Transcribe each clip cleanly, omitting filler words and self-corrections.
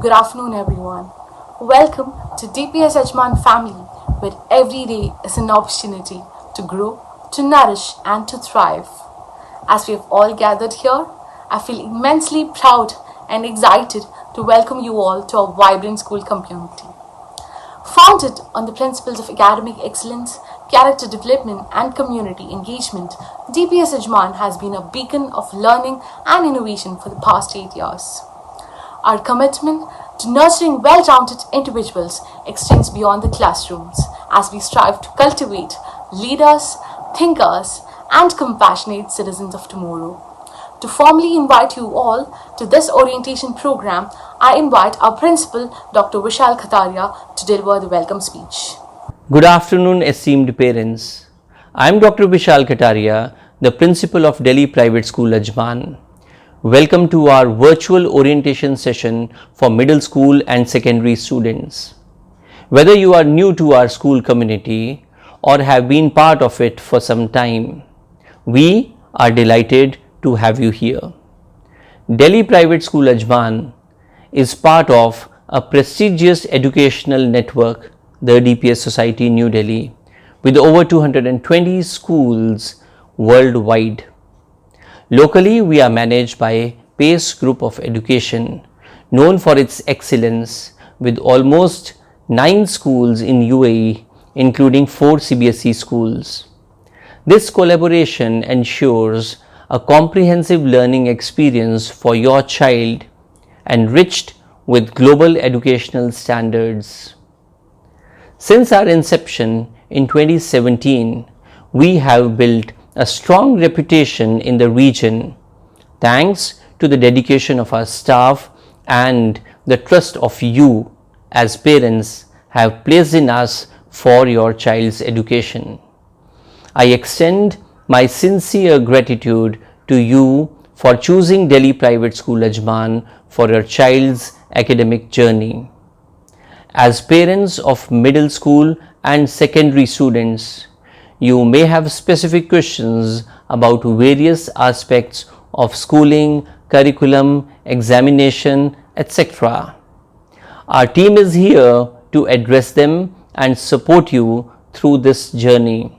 Good afternoon, everyone. Welcome to DPS Ajman family, where every day is an opportunity to grow, to nourish, and to thrive. As we have all gathered here, I feel immensely proud and excited to welcome you all to our vibrant school community. Founded on the principles of academic excellence, character development, and community engagement, DPS Ajman has been a beacon of learning and innovation for the past 8 years. Our commitment to nurturing well-rounded individuals extends beyond the classrooms as we strive to cultivate leaders, thinkers, and compassionate citizens of tomorrow. To formally invite you all to this orientation program, I invite our principal, Dr. Vishal Khataria, to deliver the welcome speech. Good afternoon, esteemed parents. I am Dr. Vishal Khataria, the principal of Delhi Private School Ajman. Welcome to our virtual orientation session for middle school and secondary students. Whether you are new to our school community or have been part of it for some time, we are delighted to have you here. Delhi Private School Ajman is part of a prestigious educational network, the DPS Society New Delhi, with over 220 schools worldwide. Locally, we are managed by PACE Group of Education, known for its excellence, with almost 9 schools in UAE, including 4 CBSE schools. This collaboration ensures a comprehensive learning experience for your child, enriched with global educational standards. Since our inception in 2017, we have built a strong reputation in the region thanks to the dedication of our staff and the trust of you as parents have placed in us for your child's education. I extend my sincere gratitude to you for choosing Delhi Private School Ajman for your child's academic journey. As parents of middle school and secondary students, you may have specific questions about various aspects of schooling, curriculum, examination, etc. Our team is here to address them and support you through this journey.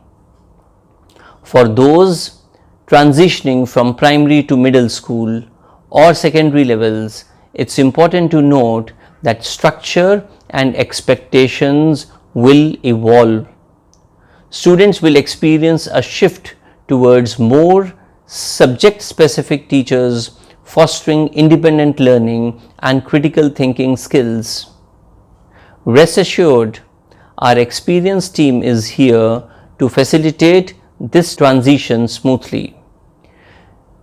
For those transitioning from primary to middle school or secondary levels, it's important to note that structure and expectations will evolve. Students will experience a shift towards more subject-specific teachers, fostering independent learning and critical thinking skills. Rest assured, our experienced team is here to facilitate this transition smoothly.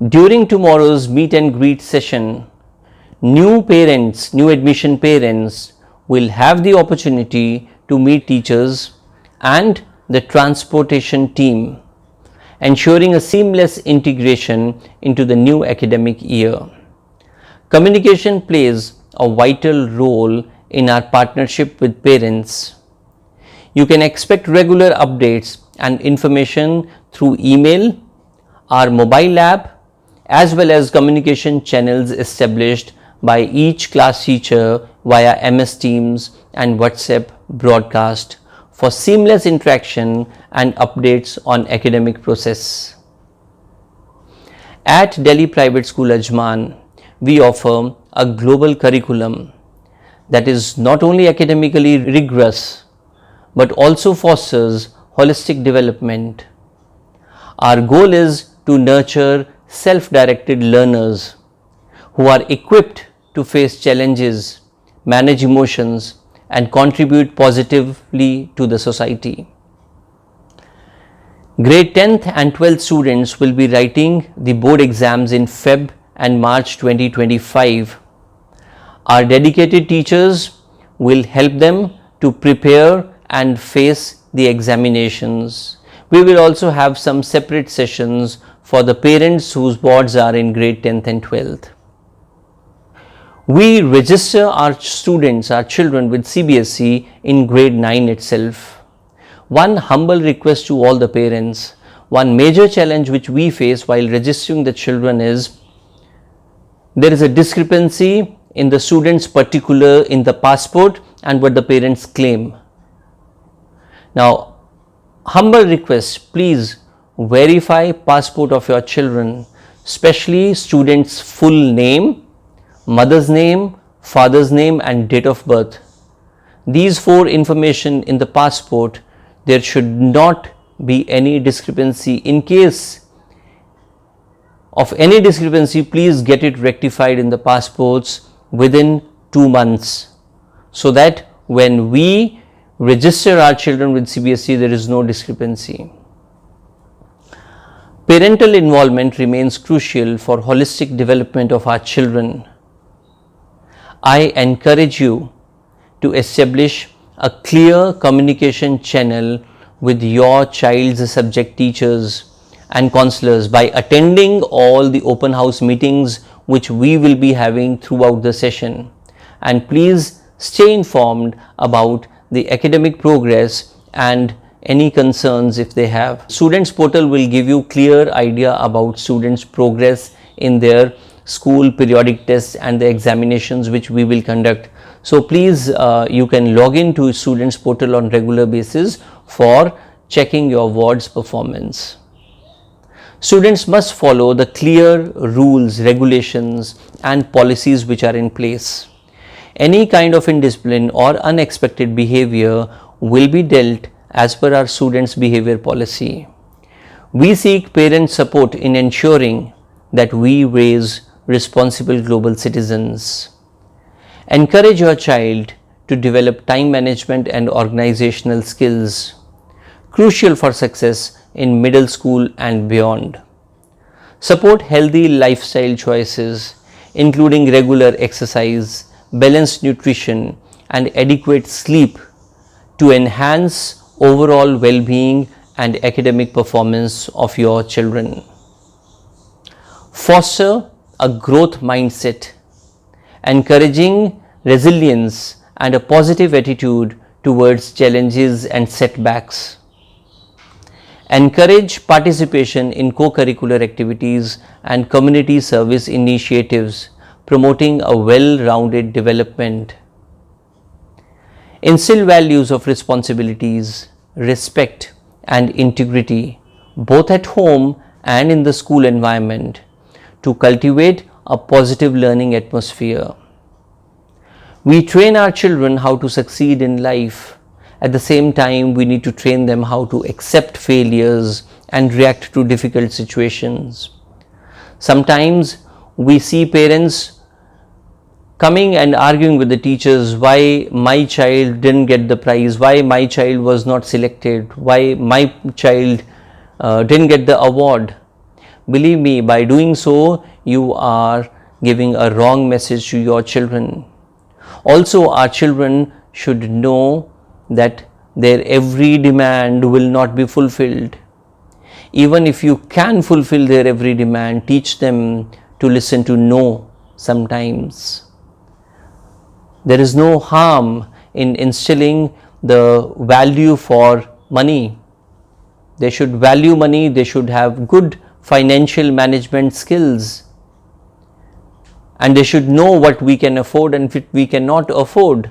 During tomorrow's meet and greet session, new admission parents will have the opportunity to meet teachers and the transportation team, ensuring a seamless integration into the new academic year. Communication plays a vital role in our partnership with parents. You can expect regular updates and information through email, our mobile app, as well as communication channels established by each class teacher via MS Teams and WhatsApp broadcast for seamless interaction and updates on academic process. At Delhi Private School Ajman, we offer a global curriculum that is not only academically rigorous but also fosters holistic development. Our goal is to nurture self-directed learners who are equipped to face challenges, manage emotions, and contribute positively to the society. Grade 10th and 12th students will be writing the board exams in Feb and March 2025. Our dedicated teachers will help them to prepare and face the examinations. We will also have some separate sessions for the parents whose boards are in grade 10th and 12th. We register our children with CBSE in grade 9 itself. One humble request to all the parents, one major challenge which we face while registering the children is there is a discrepancy in the student's particular in the passport and what the parents claim. Now, humble request, please verify passport of your children, especially students' full name, mother's name, father's name and date of birth. These four information in the passport, there should not be any discrepancy. In case of any discrepancy, please get it rectified in the passports within 2 months, so that when we register our children with CBSE, there is no discrepancy. Parental involvement remains crucial for holistic development of our children. I encourage you to establish a clear communication channel with your child's subject teachers and counselors by attending all the open house meetings which we will be having throughout the session. And please stay informed about the academic progress and any concerns if they have. Students portal will give you clear idea about students' progress in their school periodic tests and the examinations which we will conduct. So please you can log into students portal on regular basis for checking your ward's performance. Students must follow the clear rules, regulations and policies which are in place. Any kind of indiscipline or unexpected behavior will be dealt as per our students' behavior policy. We seek parent support in ensuring that we raise responsible global citizens. Encourage your child to develop time management and organizational skills, crucial for success in middle school and beyond. Support healthy lifestyle choices, including regular exercise, balanced nutrition and adequate sleep to enhance overall well-being and academic performance of your children. Foster a growth mindset, encouraging resilience and a positive attitude towards challenges and setbacks. Encourage participation in co-curricular activities and community service initiatives, promoting a well-rounded development. Instill values of responsibilities, respect and integrity both at home and in the school environment to cultivate a positive learning atmosphere. We train our children how to succeed in life. At the same time, we need to train them how to accept failures and react to difficult situations. Sometimes we see parents coming and arguing with the teachers, why my child didn't get the prize, why my child was not selected, why my child didn't get the award. Believe me, by doing so, you are giving a wrong message to your children. Also, our children should know that their every demand will not be fulfilled. Even if you can fulfill their every demand, teach them to listen to no sometimes. There is no harm in instilling the value for money. They should value money, they should have good financial management skills, and they should know what we can afford and what we cannot afford.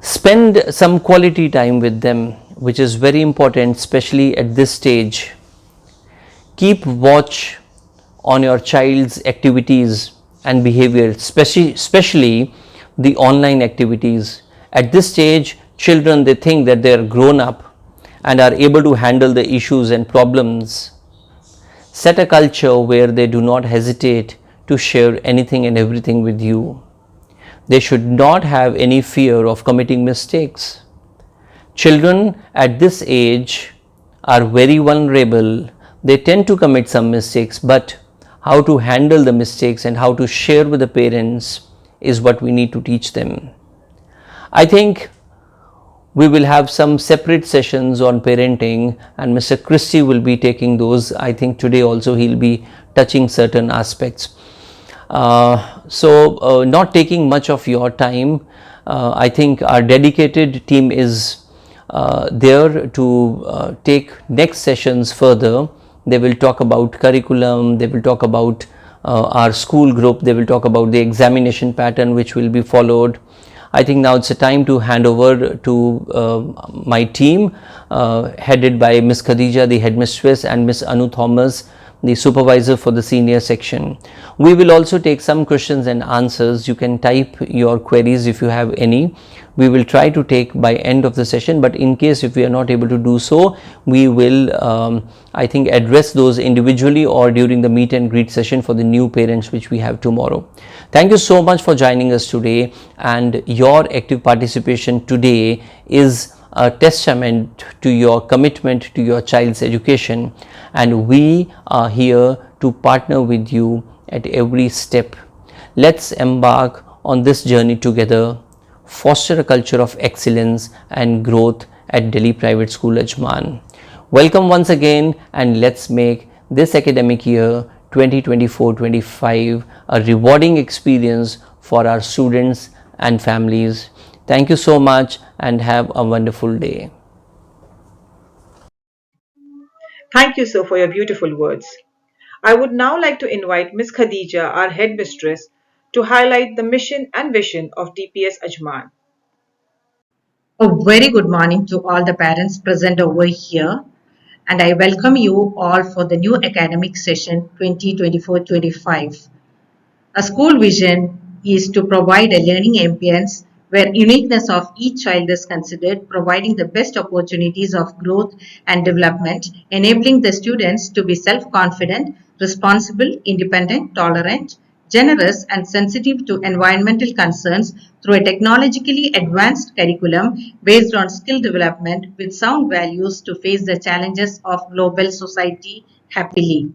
Spend some quality time with them, which is very important, especially at this stage. Keep watch on your child's activities and behavior, especially the online activities. At this stage, children, they think that they are grown up and are able to handle the issues and problems. Set a culture where they do not hesitate to share anything and everything with you. They should not have any fear of committing mistakes. Children at this age are very vulnerable. They tend to commit some mistakes, but how to handle the mistakes and how to share with the parents is what we need to teach them. I think we will have some separate sessions on parenting, and Mr. Christie will be taking those. I think today also he'll be touching certain aspects. So not taking much of your time, I think our dedicated team is there to take next sessions further. They will talk about curriculum, they will talk about our school group. They will talk about the examination pattern which will be followed. I think now it's a time to hand over to my team, headed by Miss Khadija, the headmistress, and Miss Anu Thomas, the supervisor for the senior section. We will also take some questions and answers. You can type your queries if you have any. We will try to take by end of the session, but in case if we are not able to do so, we will I think address those individually or during the meet and greet session for the new parents which we have tomorrow. Thank you so much for joining us today, and your active participation today is a testament to your commitment to your child's education, and we are here to partner with you at every step. Let's embark on this journey together, foster a culture of excellence and growth at Delhi Private School Ajman. Welcome once again, and let's make this academic year 2024-25 a rewarding experience for our students and families. Thank you so much and have a wonderful day. Thank you, sir, for your beautiful words. I would now like to invite Miss Khadija, our headmistress, to highlight the mission and vision of DPS Ajman. A very good morning to all the parents present over here, and I welcome you all for the new academic session 2024-25. A school vision is to provide a learning ambience where uniqueness of each child is considered, providing the best opportunities of growth and development, enabling the students to be self-confident, responsible, independent, tolerant, generous, and sensitive to environmental concerns through a technologically advanced curriculum based on skill development with sound values to face the challenges of global society happily.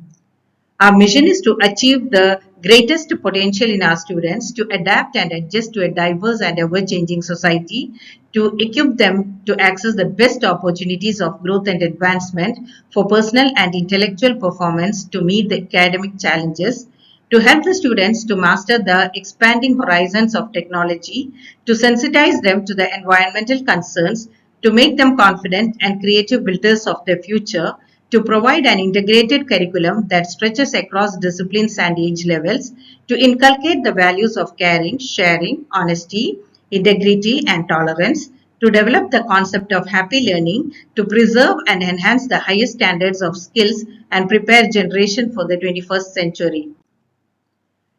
Our mission is to achieve the greatest potential in our students to adapt and adjust to a diverse and ever-changing society, to equip them to access the best opportunities of growth and advancement for personal and intellectual performance to meet the academic challenges, to help the students to master the expanding horizons of technology, to sensitize them to the environmental concerns, to make them confident and creative builders of their future, to provide an integrated curriculum that stretches across disciplines and age levels, to inculcate the values of caring, sharing, honesty, integrity, and tolerance, to develop the concept of happy learning, to preserve and enhance the highest standards of skills and prepare generation for the 21st century.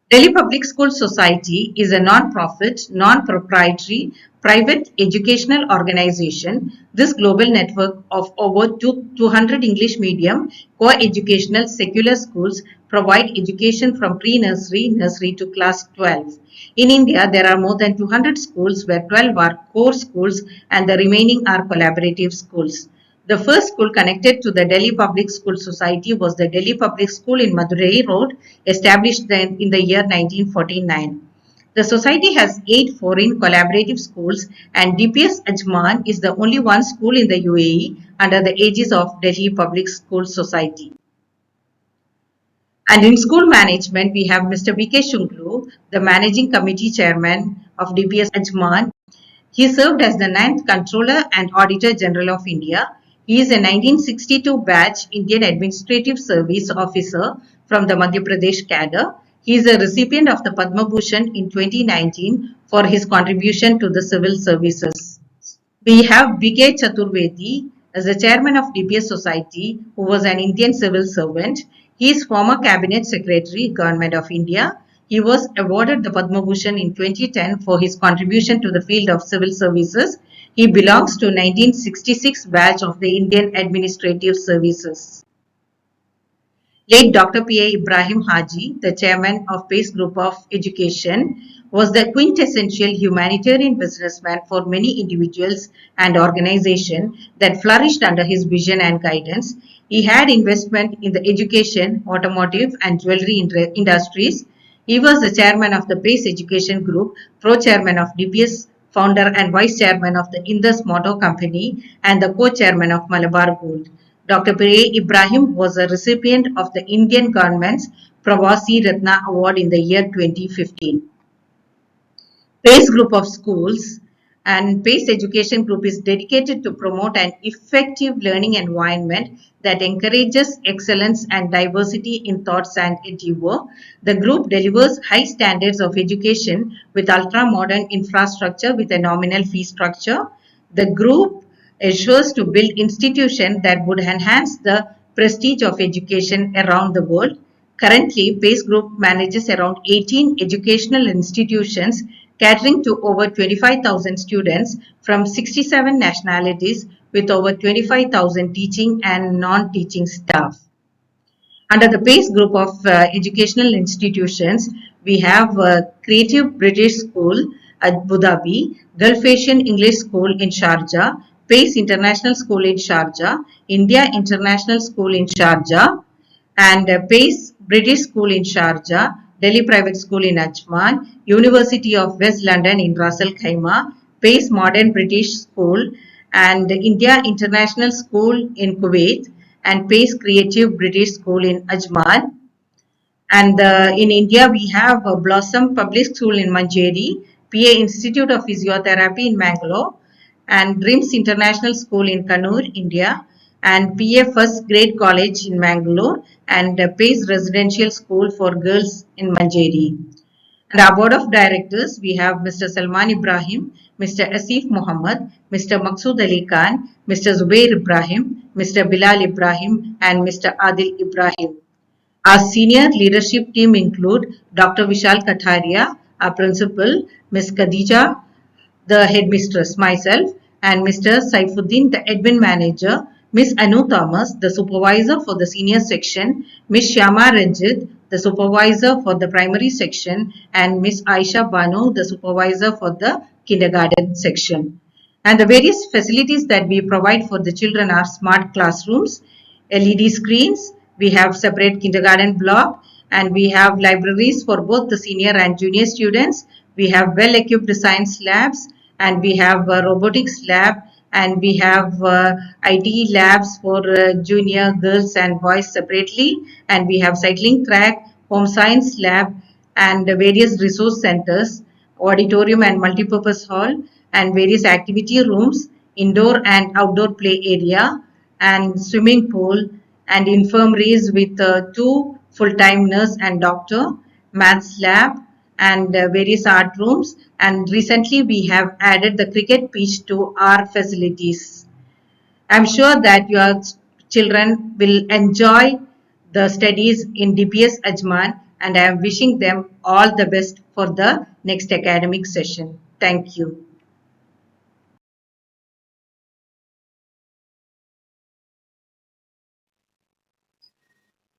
Delhi Public School Society is a non-profit, non-proprietary, private educational organization. This global network of over 200 English medium co-educational secular schools provide education from pre-nursery, nursery to class 12. In India, there are more than 200 schools where 12 are core schools and the remaining are collaborative schools. The first school connected to the Delhi Public School Society was the Delhi Public School in Madurai Road, established then in the year 1949. The society has 8 foreign collaborative schools, and DPS Ajman is the only one school in the UAE under the aegis of Delhi Public School Society. And in school management, we have Mr. V.K. Shunglu, the Managing Committee Chairman of DPS Ajman. He served as the 9th Controller and Auditor General of India. He is a 1962 batch Indian Administrative Service Officer from the Madhya Pradesh cadre. He is a recipient of the Padma Bhushan in 2019 for his contribution to the civil services. We have B.K. Chaturvedi as the chairman of DPS Society, who was an Indian civil servant. He is former Cabinet Secretary, Government of India. He was awarded the Padma Bhushan in 2010 for his contribution to the field of civil services. He belongs to 1966 batch of the Indian Administrative Services. Late Dr. P.A. Ibrahim Haji, the chairman of PACE Group of Education, was the quintessential humanitarian businessman for many individuals and organizations that flourished under his vision and guidance. He had investment in the education, automotive, and jewelry industries. He was the chairman of the PACE Education Group, pro-chairman of DPS, founder and vice chairman of the Indus Motor Company, and the co-chairman of Malabar Gold. Dr. P.A. Ibrahim was a recipient of the Indian government's Pravasi Ratna Award in the year 2015. PACE Group of Schools And PACE Education Group is dedicated to promote an effective learning environment that encourages excellence and diversity in thoughts and endeavor. The group delivers high standards of education with ultra-modern infrastructure with a nominal fee structure. The group assures to build institutions that would enhance the prestige of education around the world. Currently, PACE Group manages around 18 educational institutions catering to over 25,000 students from 67 nationalities with over 25,000 teaching and non-teaching staff. Under the PACE group of educational institutions, we have Creative British School at Abu Dhabi, Gulf Asian English School in Sharjah, PACE International School in Sharjah, India International School in Sharjah, and PACE British School in Sharjah, Delhi Private School in Ajman, University of West London in Ras Al Khaimah, PACE Modern British School, and India International School in Kuwait, and PACE Creative British School in Ajman. And in India, we have Blossom Public School in Manjeri, PA Institute of Physiotherapy in Mangalore, and Dreams International School in Kannur, India, and PA First Grade College in Mangalore, and PACE Residential School for Girls in Manjeri. And our board of directors, we have Mr. Salman Ibrahim, Mr. Asif Muhammad, Mr. Maqsood Ali Khan, Mr. Zubair Ibrahim, Mr. Bilal Ibrahim, and Mr. Adil Ibrahim. Our senior leadership team include Dr. Vishal Kataria, our principal, Ms. Khadija, the headmistress, myself, and Mr. Saifuddin, the admin manager, Ms. Anu Thomas, the supervisor for the senior section, Ms. Shyama Ranjit, the supervisor for the primary section, and Ms. Aisha Banu, the supervisor for the kindergarten section. And the various facilities that we provide for the children are smart classrooms, LED screens, we have separate kindergarten block, and we have libraries for both the senior and junior students. We have well-equipped science labs, and we have a robotics lab, and we have IT labs for junior girls and boys separately, and we have cycling track, home science lab, and various resource centers, auditorium and multipurpose hall, and various activity rooms, indoor and outdoor play area, and swimming pool, and infirmaries with two full-time nurse and doctor, maths lab, and various art rooms. And recently we have added the cricket pitch to our facilities. I'm sure that your children will enjoy the studies in DPS Ajman, and I am wishing them all the best for the next academic session. Thank you.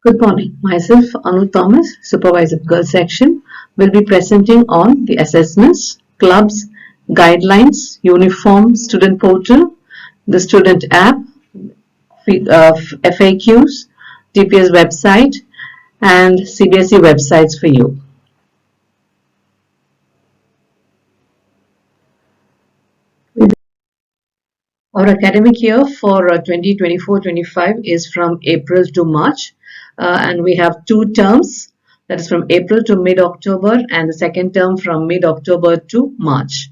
Good morning. Myself, Anu Thomas, Supervisor Girls Section, will be presenting on the assessments, clubs, guidelines, uniform, student portal, the student app, FAQs, DPS website, and CBSE websites for you. Our academic year for 2024-25 is from April to March, and we have two terms, that is from April to mid-October, and the second term from mid-October to March.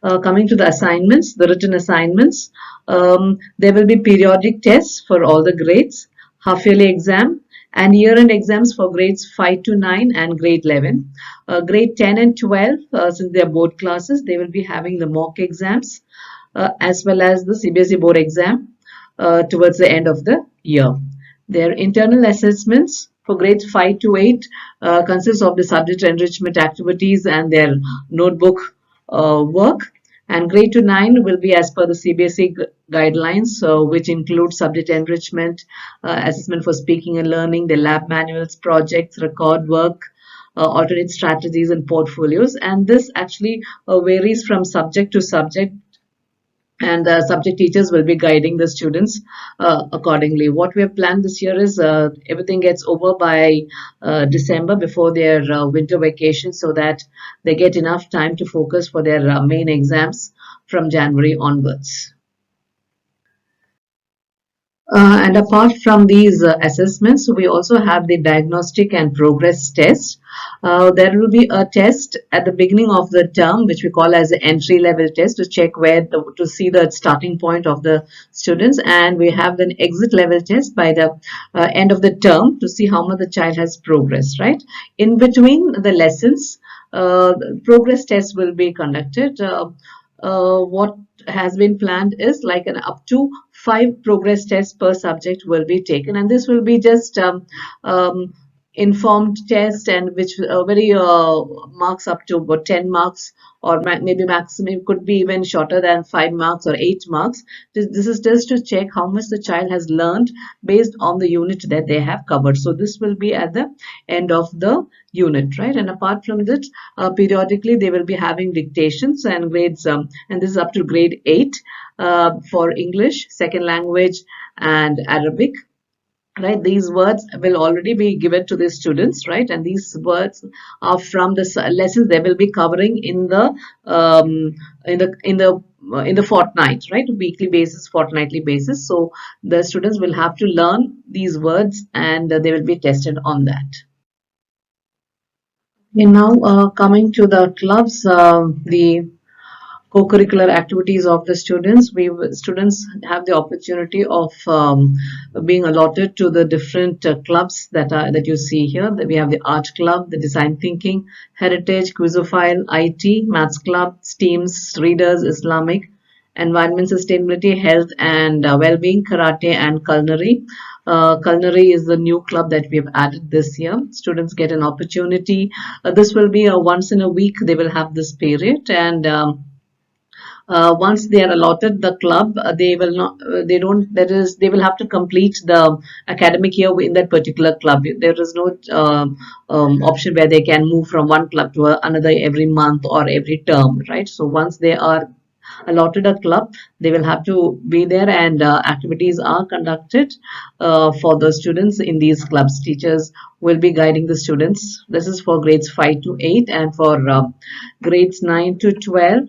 Coming to the assignments, the written assignments, there will be periodic tests for all the grades, half-yearly exam, and year-end exams for grades 5 to 9 and grade 11. Grade 10 and 12, since they are board classes, they will be having the mock exams as well as the CBSE board exam towards the end of the year. Their internal assessments for grades 5 to 8 consists of the subject enrichment activities and their notebook work. And grade to 9 will be as per the CBSE guidelines, which include subject enrichment, assessment for speaking and learning, the lab manuals, projects, record work, alternate strategies and portfolios. And this actually varies from subject to subject, and the subject teachers will be guiding the students accordingly. What we have planned this year is everything gets over by December before their winter vacation, so that they get enough time to focus for their main exams from January onwards. And apart from these assessments, we also have the diagnostic and progress test. There will be a test at the beginning of the term, which we call as the entry level test to check to see the starting point of the students. And we have an exit level test by the end of the term to see how much the child has progressed, right? In between the lessons, progress tests will be conducted. What has been planned is like an up to 5 progress tests per subject will be taken, and this will be just informed test, and which very marks up to about 10 marks, or maybe maximum could be even shorter than 5 marks or 8 marks. This is just to check how much the child has learned based on the unit that they have covered. So this will be at the end of the unit, right? And apart from that, periodically they will be having dictations and grades, and this is up to grade 8 for English, second language, and Arabic. Right, these words will already be given to the students, right? And these words are from the lessons they will be covering in the in the fortnight, right? Weekly basis, fortnightly basis. So the students will have to learn these words, and they will be tested on that. Okay, now coming to the clubs, the co-curricular activities of the students. Students have the opportunity of being allotted to the different clubs that you see here. We have the art club, the design thinking, heritage, quizophile, IT, maths club, STEAMs, readers, Islamic, environment, sustainability, health, and well-being, karate, and culinary. Culinary is the new club that we have added this year. Students get an opportunity. This will be a once in a week. They will have this period, and once they are allotted the club, they will not they don't that is they will have to complete the academic year in that particular club. There is no option where they can move from one club to another every month or every term, right? So once they are allotted a club, they will have to be there, and activities are conducted for the students in these clubs. Teachers will be guiding the students. This is for grades 5 to 8, and for grades 9 to 12.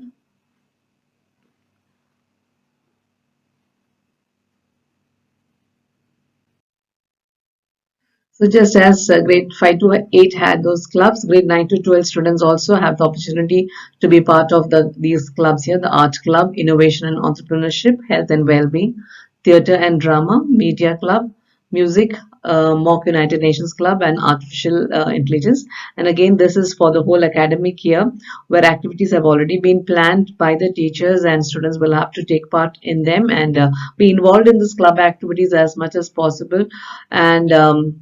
So just as grade 5 to 8 had those clubs, grade 9 to 12 students also have the opportunity to be part of these clubs here: the art club, innovation and entrepreneurship, health and well-being, theatre and drama, media club, music, mock United Nations club, and artificial intelligence. And again, this is for the whole academic year, where activities have already been planned by the teachers, and students will have to take part in them and be involved in this club activities as much as possible. And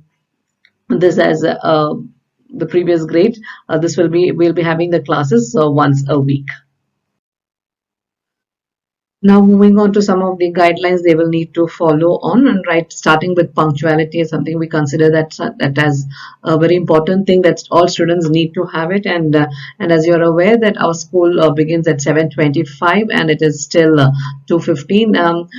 this as the previous grade, this we'll be having the classes once a week. Now moving on to some of the guidelines they will need to follow on, and right, starting with punctuality is something we consider that as a very important thing, that all students need to have it. And as you're aware that our school begins at 7:25 and it is still 2:15.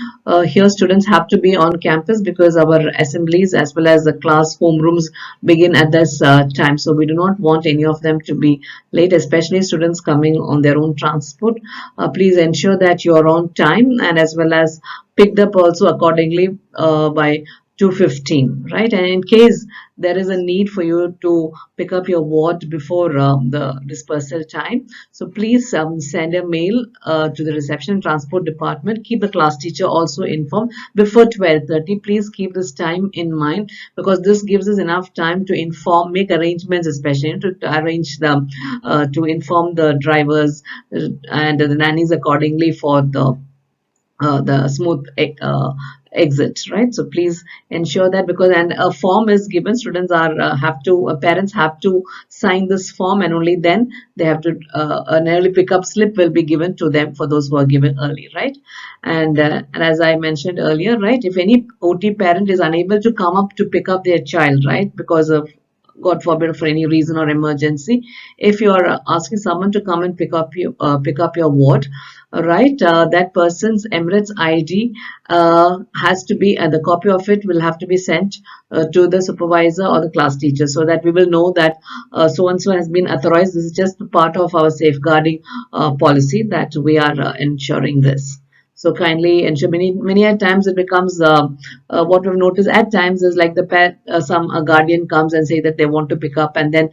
Here students have to be on campus because our assemblies as well as the class homerooms begin at this time. So we do not want any of them to be late, especially students coming on their own transport. Please ensure that you are on time, and as well as picked up also accordingly by 2:15, right? And in case there is a need for you to pick up your ward before the dispersal time, so please send a mail to the reception and transport department. Keep the class teacher also informed before 12:30. Please keep this time in mind, because this gives us enough time to make arrangements, especially to arrange to inform the drivers and the nannies accordingly for the smooth exit, right? So please ensure that, because and a form is given, students are parents have to sign this form, and only then they have to an early pickup slip will be given to them for those who are given early, right? And as I mentioned earlier, right, if any OT parent is unable to come up to pick up their child, right, because of God forbid for any reason or emergency, if you are asking someone to come and pick up your ward, right, that person's Emirates ID has to be, and the copy of it will have to be sent to the supervisor or the class teacher, so that we will know that so and so has been authorized. This is just part of our safeguarding policy that we are ensuring this. So kindly ensure. Many a times it becomes what we've noticed at times is like the pet, some guardian comes and say that they want to pick up, and then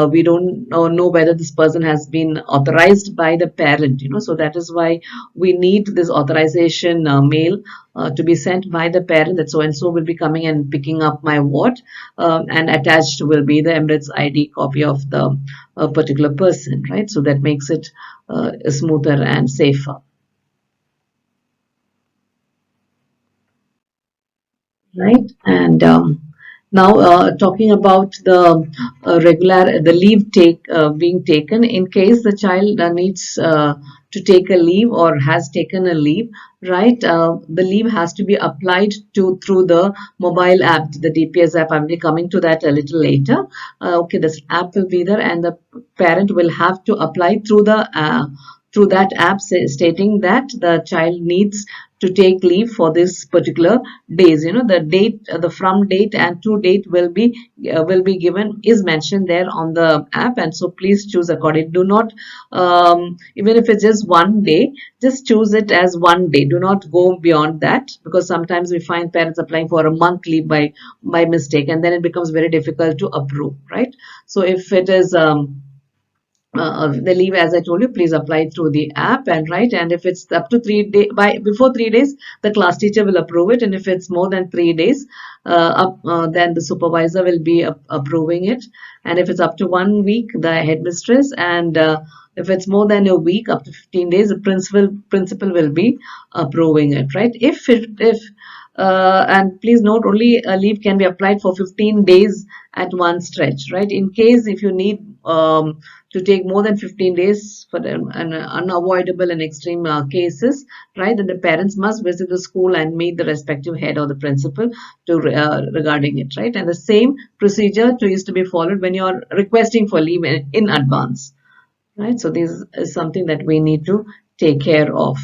we don't know whether this person has been authorized by the parent. So that is why we need this authorization mail to be sent by the parent, that so and so will be coming and picking up my ward, and attached will be the Emirates ID copy of the particular person, right? So that makes it smoother and safer. Right. And now talking about the leave being taken in case the child needs to take a leave or has taken a leave, right? The leave has to be applied to through the mobile app, the DPS app. I'll be coming to that a little later. Okay, this app will be there, and the parent will have to apply through that app, stating that the child needs to take leave for this particular days. The date, the from date and to date will be given, is mentioned there on the app, and so please choose accordingly. Do not, even if it's just one day, just choose it as one day. Do not go beyond that, because sometimes we find parents applying for a month leave by mistake, and then it becomes very difficult to approve, right? So if it is the leave, as I told you, please apply through the app, and right, and if it's up to 3 days, before 3 days the class teacher will approve it, and if it's more than 3 days then the supervisor will be approving it, and if it's up to 1 week, the headmistress, and if it's more than a week, up to 15 days, the principal will be approving it, right? If and please note, only a leave can be applied for 15 days at one stretch, right? In case if you need to take more than 15 days for an unavoidable and extreme cases, right, then the parents must visit the school and meet the respective head or the principal to regarding it, right? And the same procedure is to be followed when you are requesting for leave in advance, right? So this is something that we need to take care of.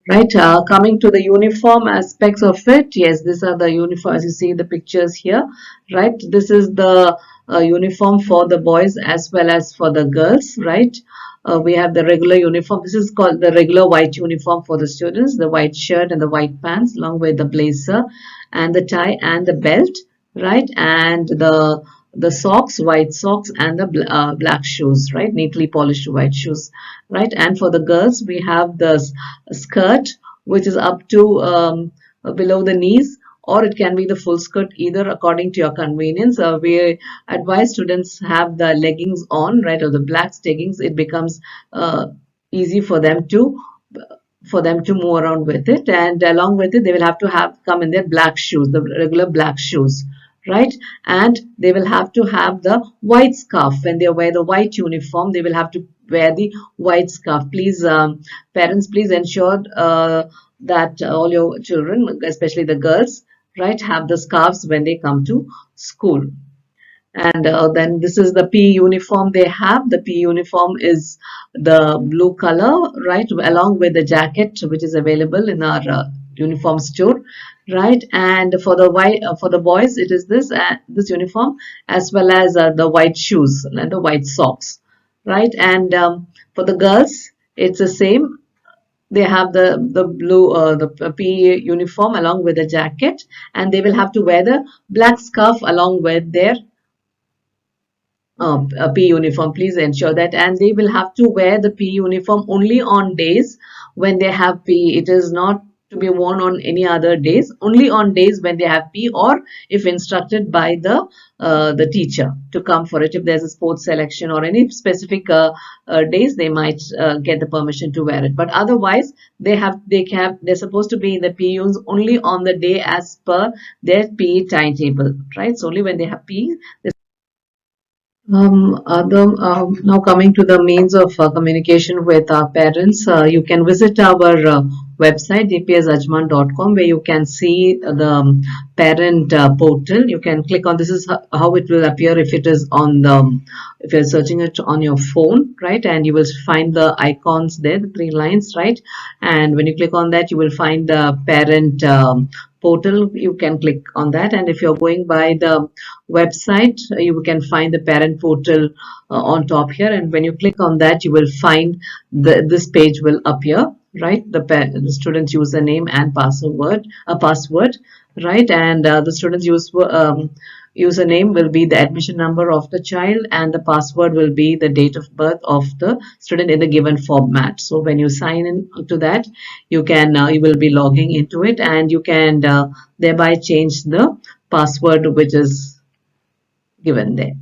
Right, coming to the uniform aspects of it, yes, these are the uniform, as you see the pictures here, right? This is the uniform for the boys as well as for the girls, right? We have the regular uniform. This is called the regular white uniform for the students, the white shirt and the white pants, along with the blazer and the tie and the belt, right? And the socks, white socks, and the black shoes, right? Neatly polished white shoes, right? And for the girls, we have the skirt, which is up to below the knees, or it can be the full skirt, either according to your convenience. We advise students have the leggings on, right, or the black leggings. It becomes easy for them to move around with it, and along with it they will have to have come in their black shoes, the regular black shoes, right? And they will have to have the white scarf. When they wear the white uniform, they will have to wear the white scarf. Please, parents, please ensure that all your children, especially the girls, right, have the scarves when they come to school. And then this is the PE uniform they have. The PE uniform is the blue color, right, along with the jacket, which is available in our uniform store, right? And for the for the boys, it is this uniform, as well as the white shoes and the white socks, right? And for the girls, it's the same. They have the blue the PE uniform along with the jacket, and they will have to wear the black scarf along with their PE uniform. Please ensure that, and they will have to wear the PE uniform only on days when they have PE. It is not to be worn on any other days, only on days when they have PE, or if instructed by the teacher to come for it. If there's a sports selection or any specific days, they might get the permission to wear it. But otherwise, they're supposed to be in the PE use only on the day as per their PE timetable, right? So only when they have PE. Now coming to the means of communication with our parents, you can visit our website dpsajman.com, where you can see the parent portal. You can click on this. Is how it will appear if it is on the if you're searching it on your phone, right? And you will find the icons there, the three lines, right? And when you click on that, you will find the parent portal. You can click on that, and if you're going by the website, you can find the parent portal on top here, and when you click on that, you will find this page will appear, right? The student's username and password, right? And the student's username will be the admission number of the child, and the password will be the date of birth of the student in the given format. So when you sign in to that, you will be logging into it, and you can thereby change the password which is given there.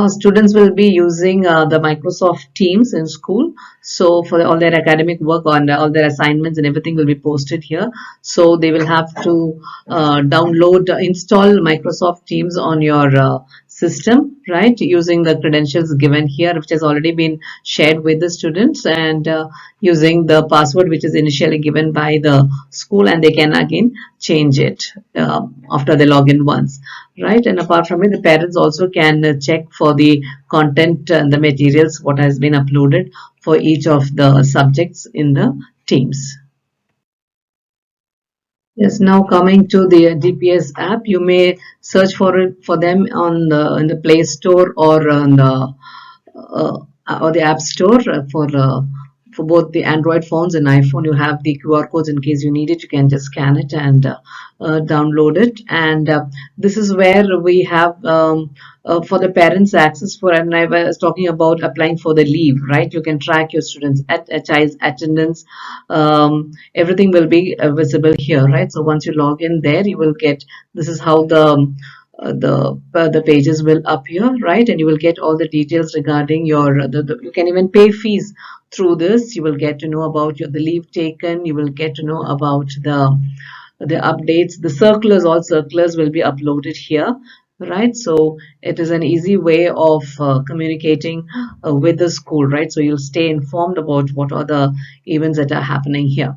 Students will be using the Microsoft Teams in school. So for all their academic work on all their assignments and everything will be posted here. So they will have to install Microsoft Teams on your system, right? Using the credentials given here, which has already been shared with the students, and using the password which is initially given by the school, and they can again change it after they log in once, right? And apart from it, the parents also can check for the content and the materials what has been uploaded for each of the subjects in the teams. Yes, now coming to the DPS app, you may search for them on the in the Play Store or on uh, the App Store for both the Android phones and iPhone. You have the QR codes in case you need it. You can just scan it and download it. And this is where we have for the parents access for. And I was talking about applying for the leave, right? You can track your students at a child's attendance. Everything will be visible here, right? So once you log in there, you will get. This is how the pages will appear, right? And you will get all the details regarding your you can even pay fees through this. You will get to know about the leave taken. You will get to know about the updates, the circulars. All circulars will be uploaded here, right? So it is an easy way of communicating with the school, right? So you'll stay informed about what are the events that are happening here.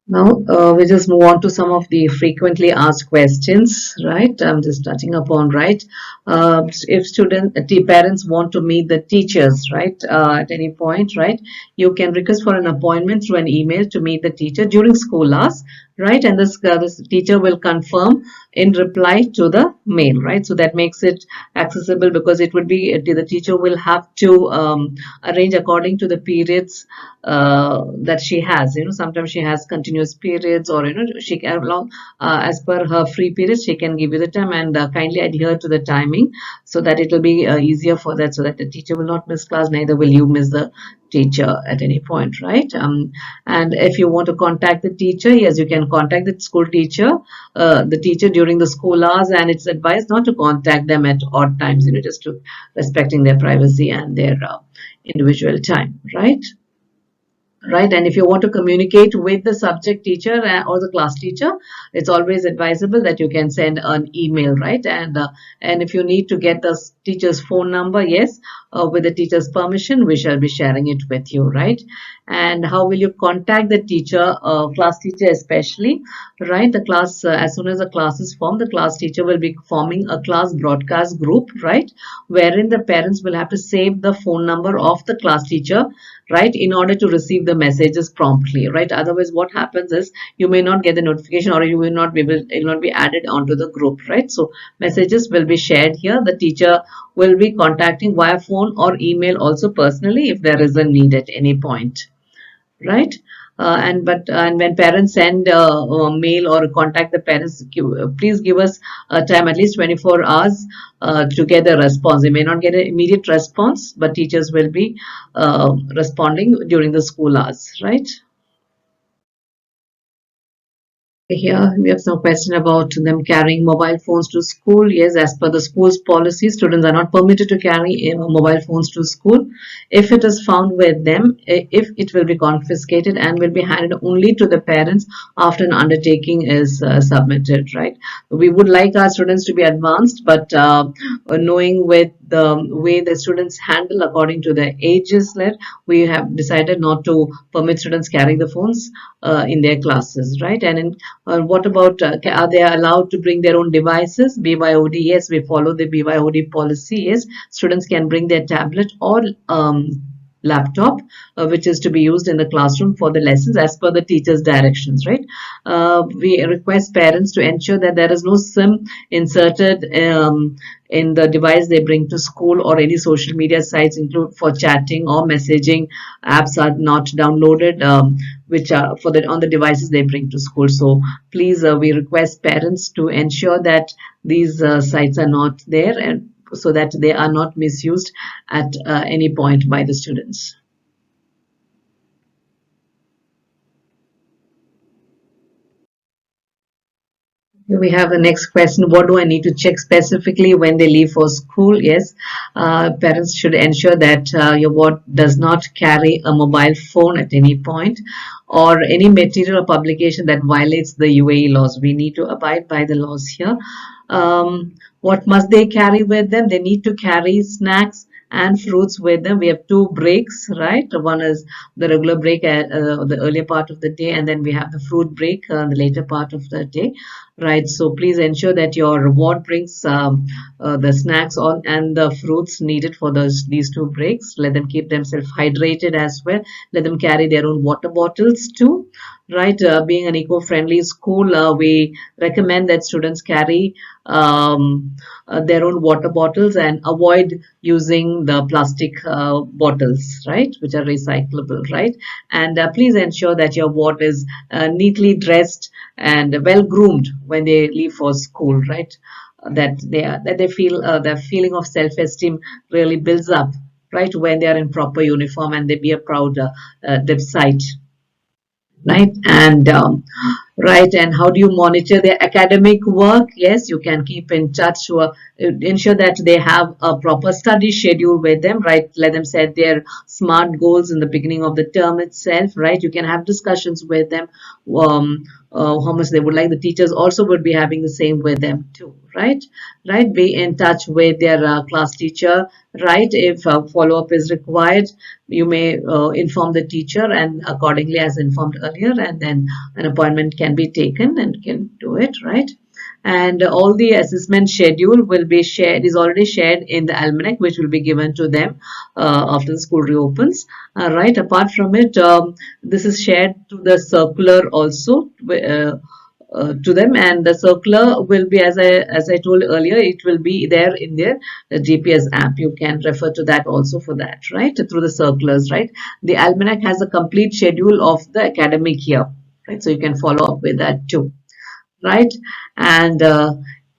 Now, we just move on to some of the frequently asked questions, right? I'm just touching upon, right? If the parents want to meet the teachers, right, at any point, right, you can request for an appointment through an email to meet the teacher during school hours, right? And this teacher will confirm in reply to the mail, right? So that makes it accessible because it would be the teacher will have to arrange according to the periods that she has. Sometimes she has continuous periods, or she can as per her free periods, she can give you the time, and kindly adhere to the timing so that it will be easier for that, so that the teacher will not miss class, neither will you miss the teacher at any point, right? And if you want to contact the teacher, yes, you can contact the school teacher, the teacher during the school hours, and it's advised not to contact them at odd times, just to respecting their privacy and their individual time, right? Right. And if you want to communicate with the subject teacher or the class teacher, it's always advisable that you can send an email, right? And if you need to get the teacher's phone number, yes, with the teacher's permission, we shall be sharing it with you, right? And how will you contact the teacher, class teacher especially, right? The class, as soon as the class is formed, the class teacher will be forming a class broadcast group, right? Wherein the parents will have to save the phone number of the class teacher, right, in order to receive the messages promptly, right? Otherwise, what happens is you may not get the notification, or you will not be able, it will not be added onto the group, right? So messages will be shared here. The teacher will be contacting via phone or email also personally if there is a need at any point, right? And when parents send mail or contact the parents, please give us time at least 24 hours to get a response. You may not get an immediate response, but teachers will be responding during the school hours, right? Here we have some question about them carrying mobile phones to school. Yes, as per the school's policy, students are not permitted to carry mobile phones to school. If it is found with them, if it will be confiscated and will be handed only to the parents after an undertaking is submitted, right? We would like our students to be advanced, but knowing with the way the students handle according to the ages led, we have decided not to permit students carrying the phones in their classes, right? And what about are they allowed to bring their own devices? BYOD, yes, we follow the BYOD policy. Yes, students can bring their tablet or laptop, which is to be used in the classroom for the lessons as per the teacher's directions, right? We request parents to ensure that there is no SIM inserted in the device they bring to school, or any social media sites include for chatting or messaging apps are not downloaded, which are for the on the devices they bring to school. So please, we request parents to ensure that these sites are not there, and so that they are not misused at any point by the students. We have the next question. What do I need to check specifically when they leave for school? Yes, parents should ensure that your ward does not carry a mobile phone at any point, or any material or publication that violates the UAE laws. We need to abide by the laws here. What must they carry with them? They need to carry snacks and fruits with them. We have two breaks, right? One is the regular break at the earlier part of the day, and then we have the fruit break the later part of the day, right? So please ensure that your ward brings the snacks on and the fruits needed for these two breaks. Let them keep themselves hydrated as well. Let them carry their own water bottles too, right? Being an eco-friendly school, we recommend that students carry their own water bottles and avoid using the plastic bottles, right, which are recyclable, right? And please ensure that your ward is neatly dressed and well groomed when they leave for school, right? That they feel the feeling of self-esteem really builds up, right, when they are in proper uniform, and they be a proud sight, right? And right, and how do you monitor their academic work? Yes, you can keep in touch, ensure that they have a proper study schedule with them, right? Let them set their smart goals in the beginning of the term itself, right? You can have discussions with them, how much they would like. The teachers also would be having the same with them too, right? Be in touch with their class teacher, right? If follow-up is required, you may inform the teacher, and accordingly as informed earlier, and then an appointment can be taken and can do it, right? And all the assessment schedule will be shared, is already shared in the almanac, which will be given to them after the school reopens, right? Apart from it, this is shared to the circular also, to them, and the circular will be, as I told earlier, it will be there in their GPS app. You can refer to that also for that, right, through the circulars, right? The almanac has a complete schedule of the academic year, right? So you can follow up with that too, right? And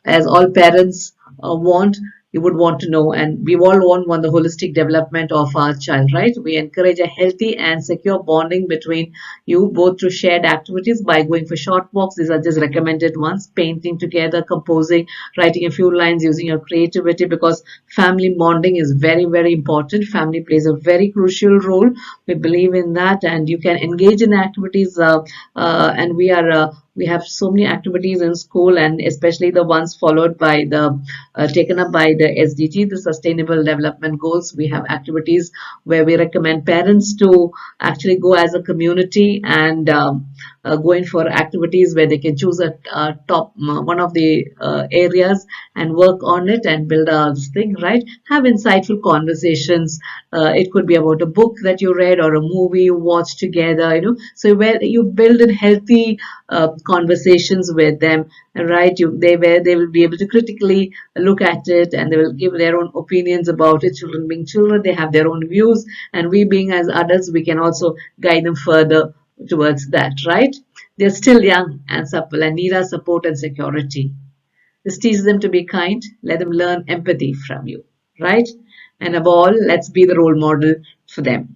as all parents want, you would want to know, and we all want the holistic development of our child, right? We encourage a healthy and secure bonding between you both through shared activities by going for short walks. These are just recommended ones. Painting together, composing, writing a few lines, using your creativity, because family bonding is very, very important. Family plays a very crucial role. We believe in that, and you can engage in activities, and we have so many activities in school, and especially the ones followed by the taken up by the SDG, the Sustainable Development Goals. We have activities where we recommend parents to actually go as a community and go in for activities where they can choose a top one of the areas and work on it and build a thing, right? Have insightful conversations. It could be about a book that you read or a movie you watched together, so where you build in healthy conversations with them, right? They will be able to critically look at it, and they will give their own opinions about it. Children being children, they have their own views, and we being as adults, we can also guide them further towards that, right? They're still young and supple and need our support and security. This teaches them to be kind. Let them learn empathy from you, right? And above all, let's be the role model for them.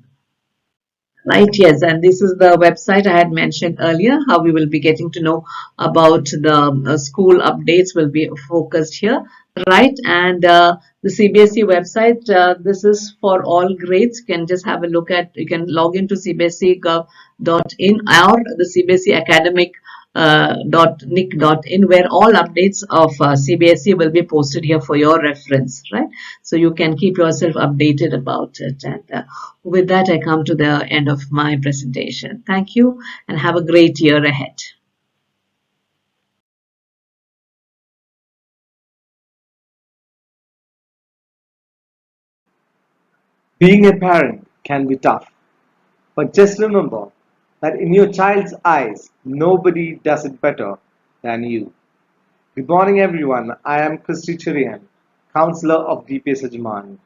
Right, yes, and this is the website I had mentioned earlier, how we will be getting to know about the school updates will be focused here, right? And the CBSE website, this is for all grades. You can just have a look at, you can log into cbsegov.in or the CBSE academic .nic.in, where all updates of CBSE will be posted here for your reference, right? So you can keep yourself updated about it. And with that, I come to the end of my presentation. Thank you, and have a great year ahead. Being a parent can be tough. But just remember that in your child's eyes, nobody does it better than you. Good morning, everyone. I am Christy Chirian, Counselor of DPS Ajman.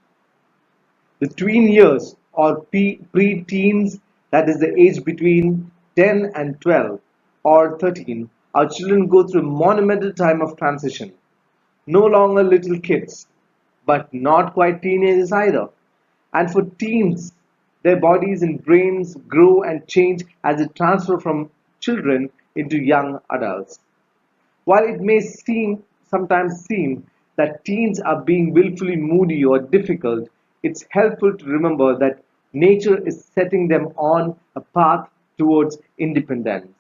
The tween years or pre-teens, that is the age between 10 and 12 or 13, our children go through a monumental time of transition. No longer little kids, but not quite teenagers either. And for teens, their bodies and brains grow and change as they transfer from children into young adults. While it may sometimes seem that teens are being willfully moody or difficult, it's helpful to remember that nature is setting them on a path towards independence.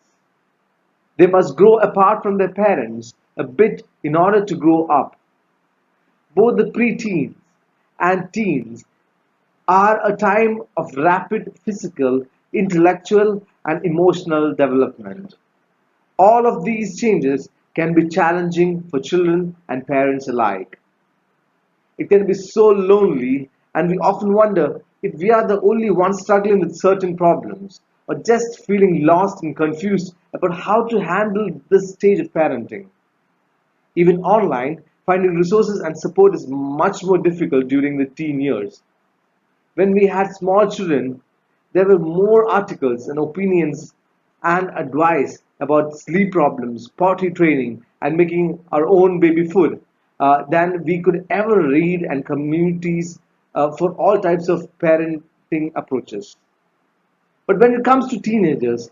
They must grow apart from their parents a bit in order to grow up. Both the preteens and teens are a time of rapid physical, intellectual, and emotional development. All of these changes can be challenging for children and parents alike. It can be so lonely, and we often wonder if we are the only ones struggling with certain problems or just feeling lost and confused about how to handle this stage of parenting. Even online, finding resources and support is much more difficult during the teen years. When we had small children, there were more articles and opinions and advice about sleep problems, potty training, and making our own baby food than we could ever read, and communities for all types of parenting approaches. But when it comes to teenagers,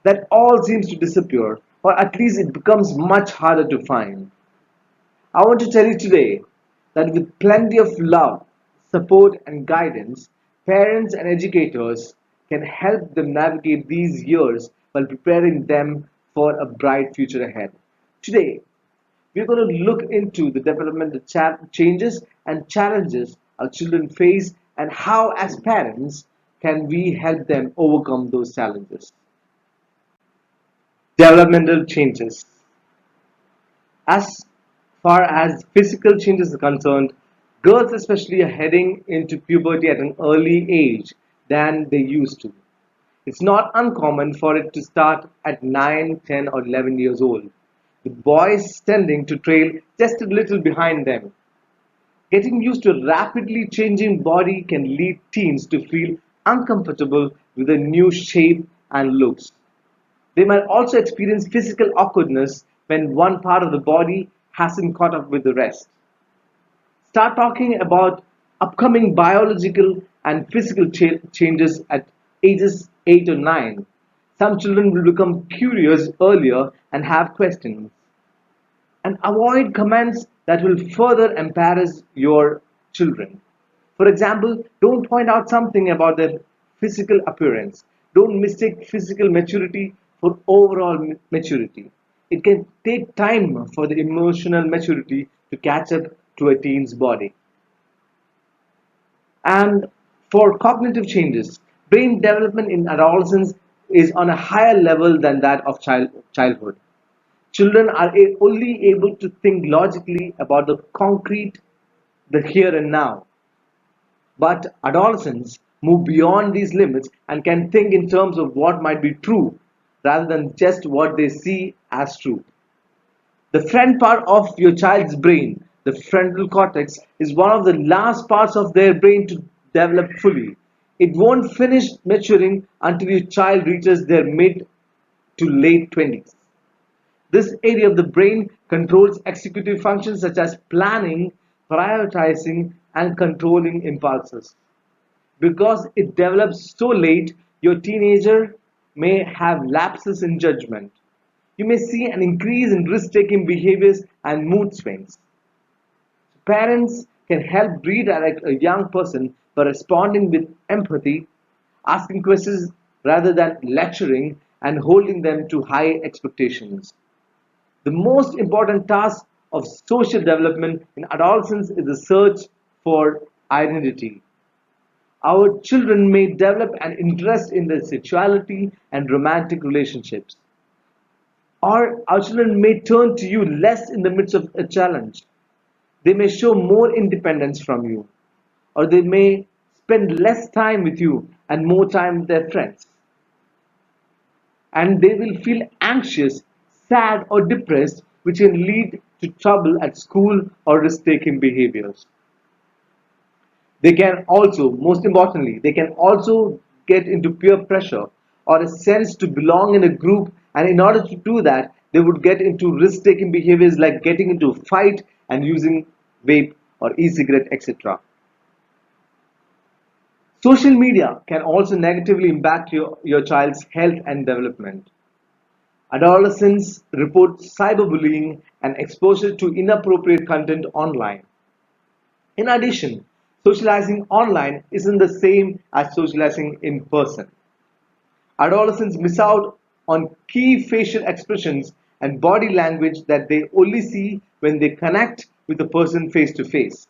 that all seems to disappear, or at least it becomes much harder to find. I want to tell you today that with plenty of love, support, and guidance, parents and educators can help them navigate these years while preparing them for a bright future ahead. Today, we're going to look into the developmental changes and challenges our children face and how, as parents, can we help them overcome those challenges. Developmental changes. As far as physical changes are concerned, girls especially are heading into puberty at an early age than they used to. It's not uncommon for it to start at 9, 10, or 11 years old, with boys tending to trail just a little behind them. Getting used to a rapidly changing body can lead teens to feel uncomfortable with a new shape and looks. They might also experience physical awkwardness when one part of the body hasn't caught up with the rest. Start talking about upcoming biological and physical changes at ages 8 or 9. Some children will become curious earlier and have questions. And avoid comments that will further embarrass your children. For example, don't point out something about their physical appearance. Don't mistake physical maturity for overall maturity. It can take time for the emotional maturity to catch up to a teen's body. And for cognitive changes, brain development in adolescence is on a higher level than that of childhood. Children are only able to think logically about the concrete, the here and now. But adolescents move beyond these limits and can think in terms of what might be true rather than just what they see as true. The front part of your child's brain, the frontal cortex, is one of the last parts of their brain to develop fully. It won't finish maturing until your child reaches their mid to late 20s. This area of the brain controls executive functions such as planning, prioritizing, and controlling impulses. Because it develops so late, your teenager may have lapses in judgment. You may see an increase in risk taking behaviors and mood swings. Parents can help redirect a young person by responding with empathy, asking questions rather than lecturing, and holding them to high expectations. The most important task of social development in adolescence is the search for identity. Our children may develop an interest in their sexuality and romantic relationships. Or our children may turn to you less in the midst of a challenge. They may show more independence from you. Or they may spend less time with you and more time with their friends. And they will feel anxious, sad, or depressed, which can lead to trouble at school or risk taking behaviors. They can also, most importantly, they can also get into peer pressure or a sense to belong in a group, and in order to do that, they would get into risk taking behaviors like getting into a fight and using vape or e cigarette, etc. Social media can also negatively impact your child's health and development. Adolescents report cyberbullying and exposure to inappropriate content online. In addition, socializing online isn't the same as socializing in person. Adolescents miss out on key facial expressions and body language that they only see when they connect with the person face to face.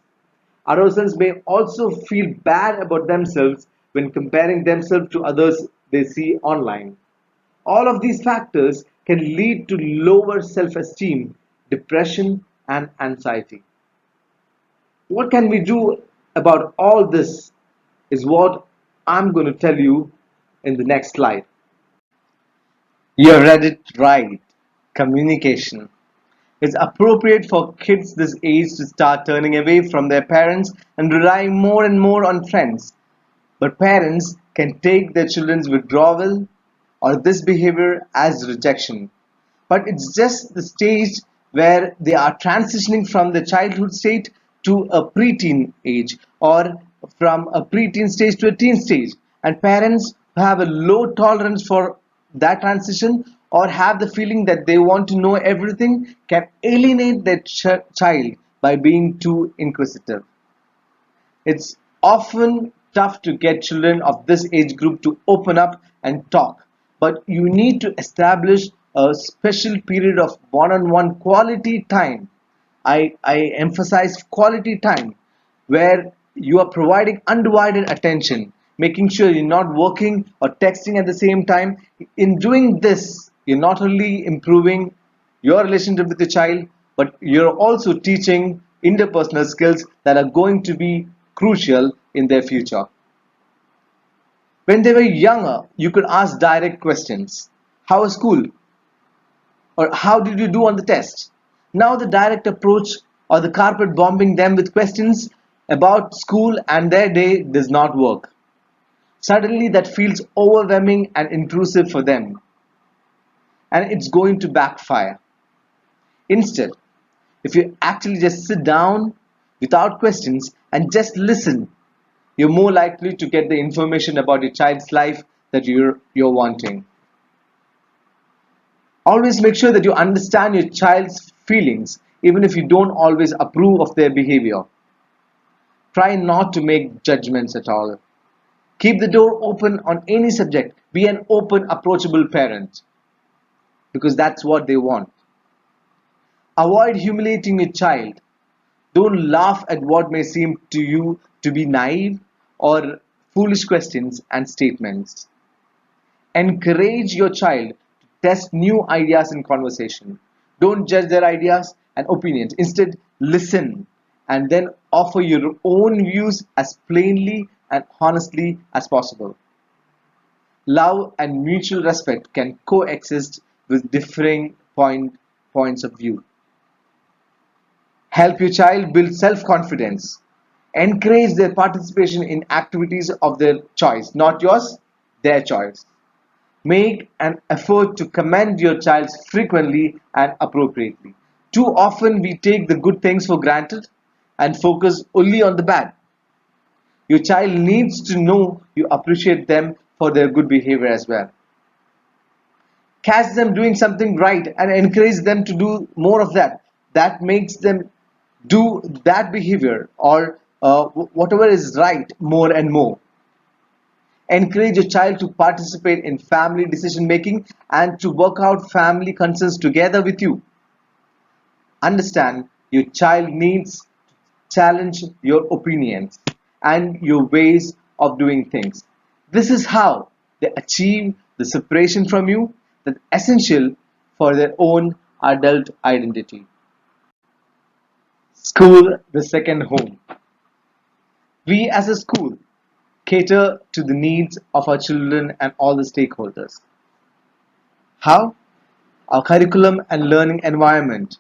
Adolescents may also feel bad about themselves when comparing themselves to others they see online. All of these factors can lead to lower self esteem, depression, and anxiety. What can we do about all this is what I'm going to tell you in the next slide. You have read it right. Communication. It's appropriate for kids this age to start turning away from their parents and relying more and more on friends. But parents can take their children's withdrawal or this behavior as rejection. But it's just the stage where they are transitioning from the childhood state to a preteen age, or from a preteen stage to a teen stage. And parents who have a low tolerance for that transition or have the feeling that they want to know everything can alienate their child by being too inquisitive. It's often tough to get children of this age group to open up and talk, but you need to establish a special period of one on one quality time. I emphasize quality time where you are providing undivided attention, making sure you're not working or texting at the same time. In doing this, you're not only improving your relationship with the child, but you're also teaching interpersonal skills that are going to be crucial in their future. When they were younger, you could ask direct questions. How was school? Or how did you do on the test? Now the direct approach or the carpet bombing them with questions about school and their day does not work. Suddenly that feels overwhelming and intrusive for them, and it's going to backfire. Instead, if you actually just sit down without questions and just listen, you're more likely to get the information about your child's life that you're wanting. Always make sure that you understand your child's feelings, even if you don't always approve of their behavior. Try not to make judgments at all. Keep the door open on any subject. Be an open, approachable parent because that's what they want. Avoid humiliating your child. Don't laugh at what may seem to you to be naive or foolish questions and statements. Encourage your child to test new ideas in conversation. Don't judge their ideas and opinions. Instead, listen and then offer your own views as plainly and honestly as possible. Love and mutual respect can coexist with differing points of view. Help your child build self confidence. Encourage their participation in activities of their choice, not yours, their choice. Make an effort to commend your child frequently and appropriately. Too often we take the good things for granted and focus only on the bad. Your child needs to know you appreciate them for their good behavior as well. Catch them doing something right and encourage them to do more of that. That makes them do that behavior or whatever is right more and more. Encourage your child to participate in family decision making and to work out family concerns together with you. Understand your child needs to challenge your opinions and your ways of doing things. This is how they achieve the separation from you that's essential for their own adult identity. School, the second home. We as a school cater to the needs of our children and all the stakeholders. How? Our curriculum and learning environment,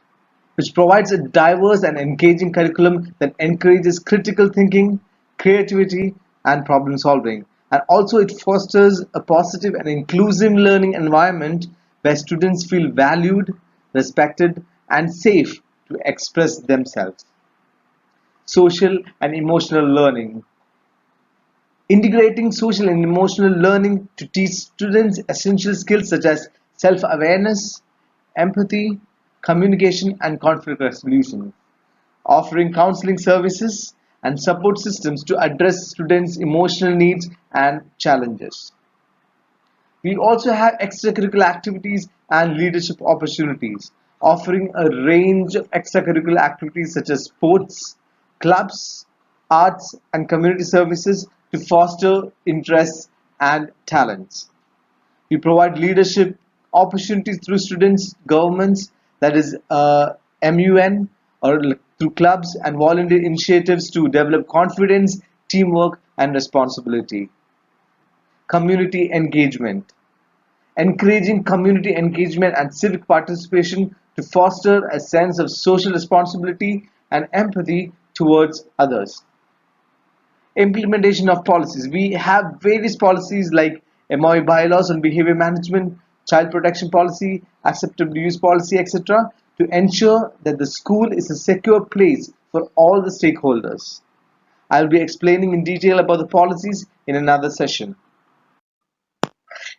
which provides a diverse and engaging curriculum that encourages critical thinking, creativity, and problem solving. And also, it fosters a positive and inclusive learning environment where students feel valued, respected, and safe to express themselves. Social and emotional learning. Integrating social and emotional learning to teach students essential skills such as self awareness, empathy, communication, and conflict resolution. Offering counseling services and support systems to address students' emotional needs and challenges. We also have extracurricular activities and leadership opportunities, offering a range of extracurricular activities such as sports, clubs, arts, and community services to foster interests and talents. We provide leadership opportunities through students, governments, that is MUN, or through clubs and volunteer initiatives to develop confidence, teamwork, and responsibility. Community engagement. Encouraging community engagement and civic participation to foster a sense of social responsibility and empathy towards others. Implementation of policies. We have various policies like MOE bylaws on behavior management, child protection policy, acceptable use policy, etc., to ensure that the school is a secure place for all the stakeholders. I will be explaining in detail about the policies in another session.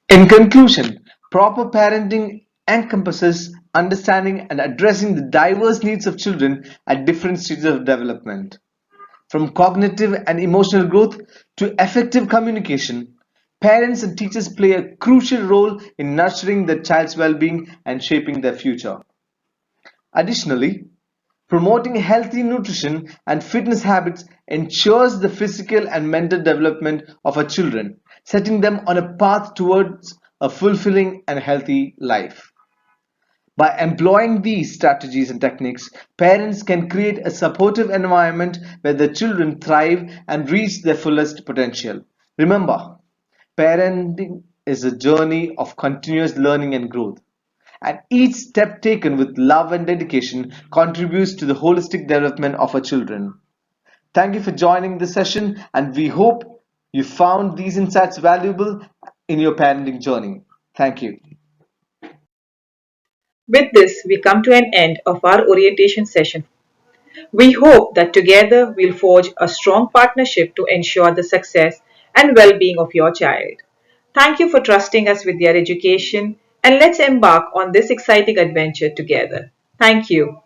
In conclusion, proper parenting encompasses understanding and addressing the diverse needs of children at different stages of development. From cognitive and emotional growth to effective communication, parents and teachers play a crucial role in nurturing the child's well being and shaping their future. Additionally, promoting healthy nutrition and fitness habits ensures the physical and mental development of our children, setting them on a path towards a fulfilling and healthy life. By employing these strategies and techniques, parents can create a supportive environment where the children thrive and reach their fullest potential. Remember, parenting is a journey of continuous learning and growth, and each step taken with love and dedication contributes to the holistic development of our children. Thank you for joining this session, and we hope you found these insights valuable in your parenting journey. Thank you. With this, we come to an end of our orientation session. We hope that together we'll forge a strong partnership to ensure the success and well being of your child. Thank you for trusting us with your education, and let's embark on this exciting adventure together. Thank you.